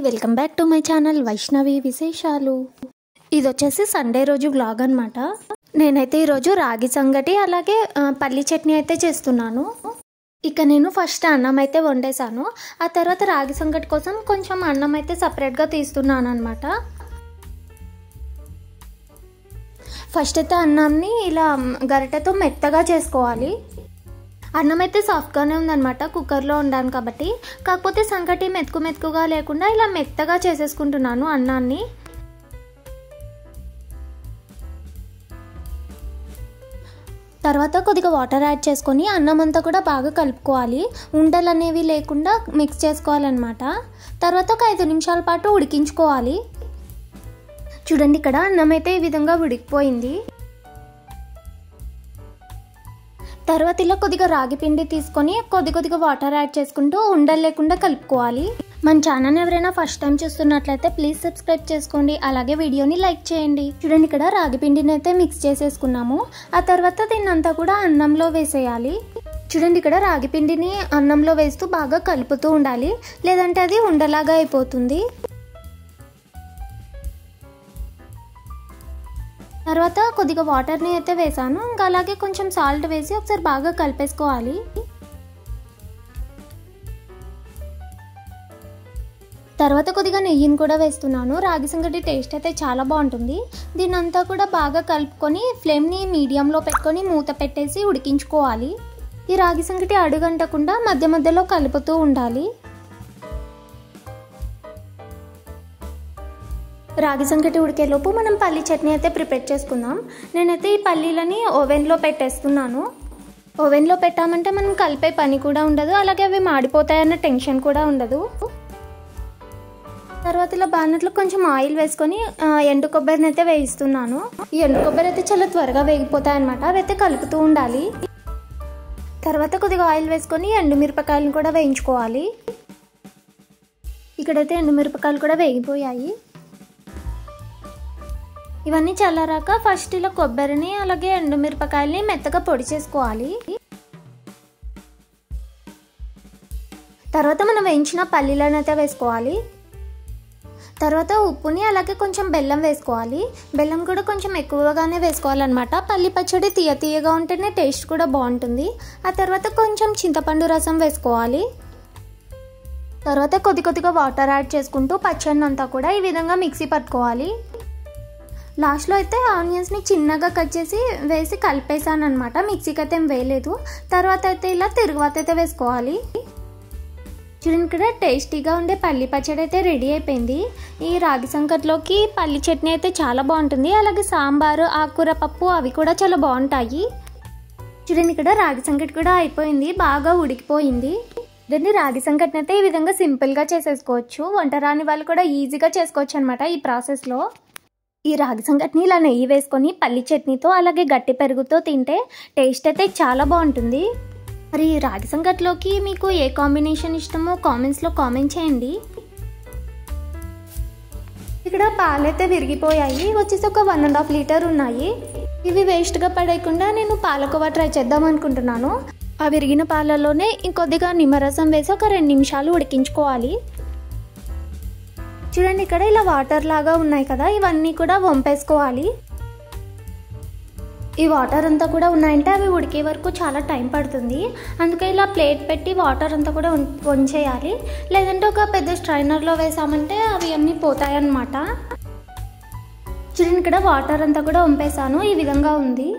Welcome back to my channel Vaishnavi విశేషాలు. ఇది వచ్చేసి సండే రోజు వ్లాగ్ అనమాట. నేనైతే ఈరోజు రాగి సంగటి అలాగే పల్లి చట్నీ అయితే చేస్తున్నాను. ఇక నేను ఫస్ట్ అన్నం అయితే వండేసాను. ఆ తర్వాత రాగి సంగటి కోసం కొంచెం అన్నం అయితే సపరేట్గా తీస్తున్నాను అనమాట. ఫస్ట్ అయితే అన్నాన్ని ఇలా గరిటెతో మెత్తగా చేసుకోవాలి. అన్నం అయితే సాఫ్ట్గానే ఉందన్నమాట, కుక్కర్లో వండాను కాబట్టి. కాకపోతే సంగటి మెతుకుగా లేకుండా ఇలా మెత్తగా చేసేసుకుంటున్నాను అన్నాన్ని. తర్వాత కొద్దిగా వాటర్ యాడ్ చేసుకొని అన్నం అంతా కూడా బాగా కలుపుకోవాలి. ఉండలు అనేవి లేకుండా మిక్స్ చేసుకోవాలన్నమాట. తర్వాత ఒక 5 నిమిషాల పాటు ఉడికించుకోవాలి. చూడండి, ఇక్కడ అన్నం అయితే ఈ విధంగా ఉడికిపోయింది. తర్వాత ఇలా కొద్దిగా రాగి పిండి తీసుకొని కొద్దిగా వాటర్ యాడ్ చేసుకుంటూ ఉండలు లేకుండా కలుపుకోవాలి. మన ఛానల్ ఎవరైనా ఫస్ట్ టైం చూస్తున్నట్లయితే ప్లీజ్ సబ్స్క్రైబ్ చేసుకోండి, అలాగే వీడియోని లైక్ చేయండి. చూడండి, ఇక్కడ రాగి పిండిని అయితే మిక్స్ చేసేసుకున్నాము. ఆ తర్వాత దీన్ని అంతా కూడా అన్నంలో వేసేయాలి. చూడండి, ఇక్కడ రాగి పిండిని అన్నంలో వేస్తూ బాగా కలుపుతూ ఉండాలి, లేదంటే అది ఉండలాగా అయిపోతుంది. తర్వాత కొద్దిగా వాటర్ని అయితే వేసాను. ఇంకా అలాగే కొంచెం సాల్ట్ వేసి ఒకసారి బాగా కలిపేసుకోవాలి. తర్వాత కొద్దిగా నెయ్యిని కూడా వేస్తున్నాను. రాగి సంగటి టేస్ట్ అయితే చాలా బాగుంటుంది. దీన్ని అంతా కూడా బాగా కలుపుకొని ఫ్లేమ్ని మీడియంలో పెట్టుకొని మూత పెట్టేసి ఉడికించుకోవాలి. ఈ రాగి సంగటి అడుగంటకుండా మధ్య మధ్యలో కలుపుతూ ఉండాలి. రాగి సంగటి ఉడికేలోపు మనం పల్లి చట్నీ అయితే ప్రిపేర్ చేసుకుందాం. నేనైతే ఈ పల్లీలని ఓవెన్లో పెట్టేస్తున్నాను. ఓవెన్లో పెట్టామంటే మనం కలిపే పని కూడా ఉండదు, అలాగే అవి మాడిపోతాయన్న టెన్షన్ కూడా ఉండదు. తర్వాత ఇలా బాణట్లో కొంచెం ఆయిల్ వేసుకొని ఎండు కొబ్బరిని అయితే వేయిస్తున్నాను. ఈ ఎండు కొబ్బరి అయితే చాలా త్వరగా వేగిపోతాయి అన్నమాట. అవైతే కలుపుతూ ఉండాలి. తర్వాత కొద్దిగా ఆయిల్ వేసుకొని ఎండుమిరపకాయలను కూడా వేయించుకోవాలి. ఇక్కడైతే ఎండుమిరపకాయలు కూడా వేగిపోయాయి. ఇవన్నీ చల్లారాక ఫస్ట్ ఇలా కొబ్బరిని అలాగే ఎండుమిరపకాయలని మెత్తగా పొడి చేసుకోవాలి. తర్వాత మనం వేయించిన పల్లీలను అయితే వేసుకోవాలి. తర్వాత ఉప్పుని అలాగే కొంచెం బెల్లం వేసుకోవాలి. బెల్లం కూడా కొంచెం ఎక్కువగానే వేసుకోవాలన్నమాట. పల్లి పచ్చడి తీయగా ఉంటేనే టేస్ట్ కూడా బాగుంటుంది. ఆ తర్వాత కొంచెం చింతపండు రసం వేసుకోవాలి. తర్వాత కొద్దిగా వాటర్ యాడ్ చేసుకుంటూ పచ్చడిని అంతా కూడా ఈ విధంగా మిక్సీ పట్టుకోవాలి. లాస్ట్లో అయితే ఆనియన్స్ని చిన్నగా కట్ చేసి వేసి కలిపేసాను అనమాట. మిక్సీకి అయితే ఏం వేయలేదు. తర్వాత అయితే ఇలా తిరుగువాత అయితే వేసుకోవాలి. చూడండి, ఇక్కడ టేస్టీగా ఉండే పల్లి పచ్చడి అయితే రెడీ అయిపోయింది. ఈ రాగి సంకట్లోకి పల్లి చట్నీ అయితే చాలా బాగుంటుంది. అలాగే సాంబారు, ఆకుకూర పప్పు అవి కూడా చాలా బాగుంటాయి. చూడండి, ఇక్కడ రాగి సంకటి కూడా అయిపోయింది, బాగా ఉడికిపోయింది. దీన్ని రాగి సంకటిని అయితే ఈ విధంగా సింపుల్గా చేసేసుకోవచ్చు. వంట రాని వాళ్ళు కూడా ఈజీగా చేసుకోవచ్చు అనమాట ఈ ప్రాసెస్లో. ఈ రాగి సంగటిని ఇలా నెయ్యి వేసుకొని పల్లి చట్నీతో అలాగే గట్టి పెరుగుతో తింటే టేస్ట్ అయితే చాలా బాగుంటుంది. మరి ఈ రాగి సంగటిలోకి మీకు ఏ కాంబినేషన్ ఇష్టమో కామెంట్స్లో కామెంట్ చేయండి. ఇక్కడ పాలైతే విరిగిపోయాయి, వచ్చేసి ఒక 1.5 లీటర్ ఉన్నాయి. ఇవి వేస్ట్గా పడేయకుండా నేను పాలకోవా ట్రై చేద్దాం అనుకుంటున్నాను. ఆ విరిగిన పాలలోనే ఇంకొద్దిగా నిమ్మరసం వేసి ఒక 2 నిమిషాలు ఉడికించుకోవాలి. చూడండి, ఇక్కడ ఇలా వాటర్ లాగా ఉన్నాయి కదా, ఇవన్నీ కూడా వంపేసుకోవాలి. ఈ వాటర్ అంతా కూడా ఉన్నాయంటే అవి ఉడికే వరకు చాలా టైం పడుతుంది. అందుకే ఇలా ప్లేట్ పెట్టి వాటర్ అంతా కూడా వంచేయాలి. లేదంటే ఒక పెద్ద స్ట్రైనర్లో వేసామంటే అవి అన్నీ పోతాయన్నమాట. చూడండి, ఇక్కడ వాటర్ అంతా కూడా వంపేసాను. ఈ విధంగా ఉంది.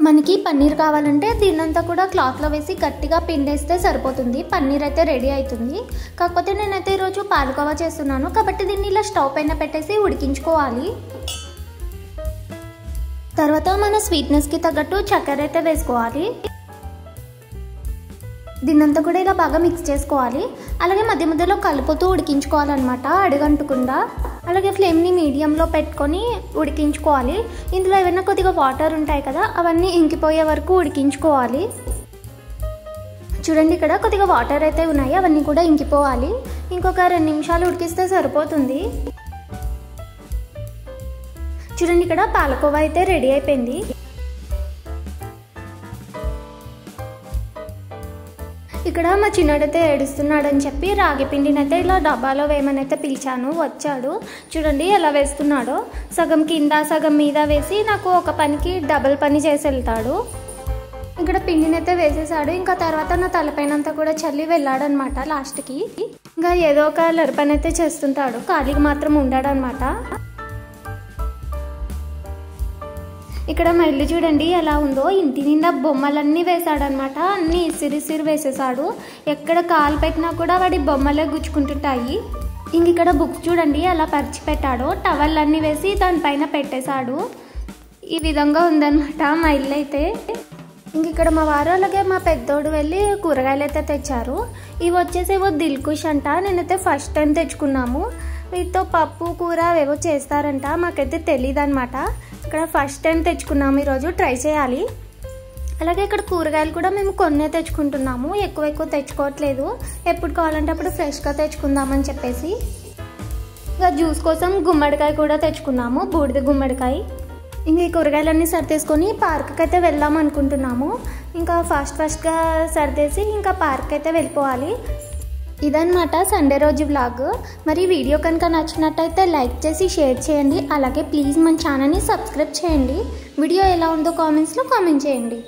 మనకి పన్నీర్ కావాలంటే దీన్నంతా కూడా క్లాత్లో వేసి గట్టిగా పిండేస్తే సరిపోతుంది. పన్నీర్ అయితే రెడీ అవుతుంది. కాకపోతే నేనైతే ఈరోజు పాలకోవా చేస్తున్నాను కాబట్టి దీన్ని ఇలా స్టవ్ పైన పెట్టేసి ఉడికించుకోవాలి. తర్వాత మన స్వీట్నెస్కి తగ్గట్టు చక్కెర అయితే వేసుకోవాలి. దీన్నంతా కూడా ఇలా బాగా మిక్స్ చేసుకోవాలి. అలాగే మధ్య మధ్యలో కలుపుతూ ఉడికించుకోవాలన్నమాట, అడుగంటకుండా. అలాగే ఫ్లేమ్ని మీడియంలో పెట్టుకొని ఉడికించుకోవాలి. ఇందులో ఏమైనా కొద్దిగా వాటర్ ఉంటాయి కదా, అవన్నీ ఇంకిపోయే వరకు ఉడికించుకోవాలి. చూడండి, ఇక్కడ కొద్దిగా వాటర్ అయితే ఉన్నాయి, అవన్నీ కూడా ఇంకిపోవాలి. ఇంకొక 2 నిమిషాలు ఉడికిస్తే సరిపోతుంది. చూడండి, ఇక్కడ పాలకోవా అయితే రెడీ అయిపోయింది. ఇక్కడ మా చిన్నోడైతే ఏడుస్తున్నాడని చెప్పి రాగి పిండిని అయితే ఇలా డబ్బాలో వేయమని అయితే పిలిచాను. వచ్చాడు, చూడండి ఎలా వేస్తున్నాడో. సగం కింద సగం మీద వేసి నాకు ఒక పనికి డబుల్ పని చేసి వెళ్తాడు. ఇక్కడ పిండిని అయితే వేసేసాడు. ఇంకా తర్వాత నా తలపైనంతా కూడా చల్లి వెళ్ళాడనమాట. లాస్ట్కి ఇంకా ఏదో ఒక లెర్ పని అయితే చేస్తుంటాడు, ఖాళీగా మాత్రం ఉండాడనమాట. ఇక్కడ మా ఇల్లు చూడండి ఎలా ఉందో. ఇంటి నిండా బొమ్మలన్నీ వేసాడనమాట. అన్నీ ఇసిరిసిరి వేసేసాడు. ఎక్కడ కాలు పెట్టినా కూడా వాడి బొమ్మలే గుచ్చుకుంటుంటాయి. ఇంక ఇక్కడ బుక్ చూడండి ఎలా పరిచి పెట్టాడో. టవల్ అన్నీ వేసి దానిపైన పెట్టేశాడు. ఈ విధంగా ఉందన్నమాట మా ఇల్లు అయితే. ఇంక ఇక్కడ మా వారు అలాగే మా పెద్దోడు వెళ్ళి కూరగాయలు అయితే తెచ్చారు. ఇవి వచ్చేసేవో దిల్కుష్ అంట. నేనైతే ఫస్ట్ టైం తెచ్చుకున్నాము. వీటితో పప్పు కూర ఏవో చేస్తారంట, మాకైతే తెలియదు అనమాట. ఇక్కడ ఫస్ట్ టైం తెచ్చుకున్నాము, ఈరోజు ట్రై చేయాలి. అలాగే ఇక్కడ కూరగాయలు కూడా మేము కొన్నే తెచ్చుకుంటున్నాము, ఎక్కువ తెచ్చుకోవట్లేదు. ఎప్పుడు కావాలంటే అప్పుడు ఫ్రెష్గా తెచ్చుకుందామని చెప్పేసి. ఇంకా జ్యూస్ కోసం గుమ్మడికాయ కూడా తెచ్చుకున్నాము, బూడిద గుమ్మడికాయ. ఇంక ఈ కూరగాయలన్నీ సర్దేసుకొని పార్క్కి అయితే వెళ్దాం అనుకుంటున్నాము. ఇంకా ఫాస్ట్గా సర్దేసి ఇంకా పార్క్ అయితే వెళ్ళిపోవాలి. ఇదన్నమాట సండే రోజు వ్లాగ్. మరి వీడియో కనుక నచ్చినట్టయితే లైక్ చేసి షేర్ చేయండి. అలాగే ప్లీజ్ మన ఛానల్ని సబ్స్క్రైబ్ చేయండి. వీడియో ఎలా ఉందో కామెంట్స్లో కామెంట్ చేయండి.